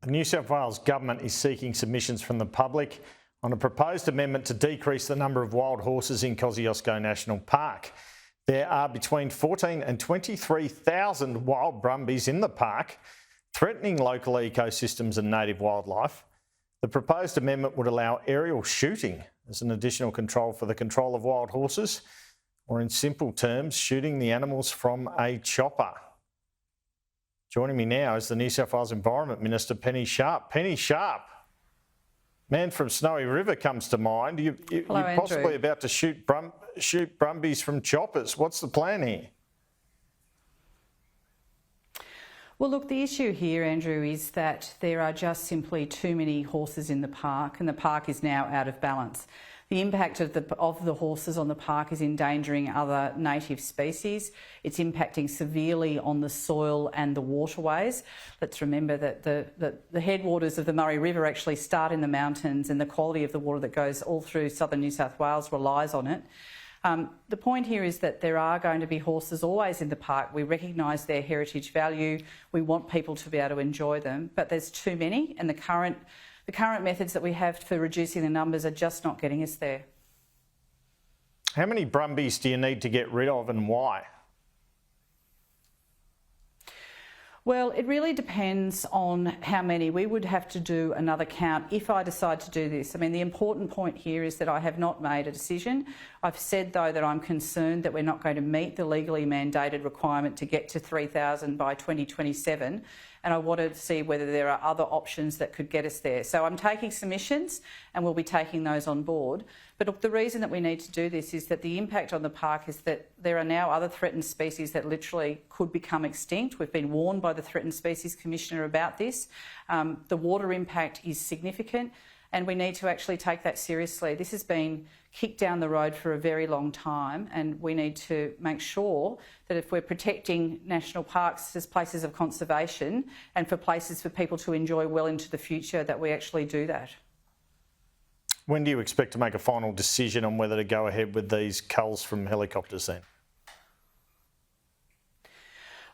The New South Wales Government is seeking submissions from the public on a proposed amendment to decrease the number of wild horses in Kosciuszko National Park. There are between 14 and 23,000 wild Brumbies in the park, threatening local ecosystems and native wildlife. The proposed amendment would allow aerial shooting as an additional control for the control of wild horses, or in simple terms, shooting the animals from a chopper. Joining me now is the New South Wales Environment Minister, Penny Sharpe. Penny Sharpe, man from Snowy River comes to mind. You're possibly about to shoot Brumbies from choppers. What's the plan here? Well, look, the issue here, Andrew, is that there are just simply too many horses in the park, and the park is now out of balance. The impact of the horses on the park is endangering other native species. It's impacting severely on the soil and the waterways. Let's remember that the headwaters of the Murray River actually start in the mountains, and the quality of the water that goes all through southern New South Wales relies on it. The point here is that there are going to be horses always in the park. We recognise their heritage value. We want people to be able to enjoy them, but there's too many, and the current methods that we have for reducing the numbers are just not getting us there. How many Brumbies do you need to get rid of, and why? Well, it really depends on how many. We would have to do another count if I decide to do this. I mean, the important point here is that I have not made a decision. I've said, though, that I'm concerned that we're not going to meet the legally mandated requirement to get to 3,000 by 2027, and I want to see whether there are other options that could get us there. So I'm taking submissions, and we'll be taking those on board. But look, the reason that we need to do this is that the impact on the park is that there are now other threatened species that literally could become extinct. We've been warned by the Threatened Species Commissioner about this. The water impact is significant, and we need to actually take that seriously. This has been kicked down the road for a very long time, and we need to make sure that if we're protecting national parks as places of conservation and for places for people to enjoy well into the future, that we actually do that. When do you expect to make a final decision on whether to go ahead with these culls from helicopters then?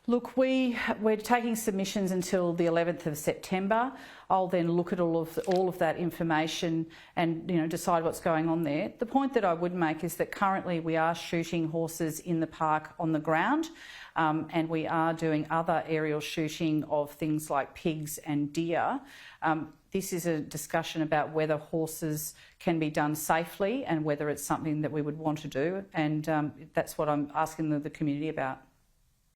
Look, we're taking submissions until the 11th of September. I'll then look at all of that information and decide what's going on there. The point that I would make is that currently we are shooting horses in the park on the ground, and we are doing other aerial shooting of things like pigs and deer. This is a discussion about whether horses can be done safely and whether it's something that we would want to do, and that's what I'm asking the community about.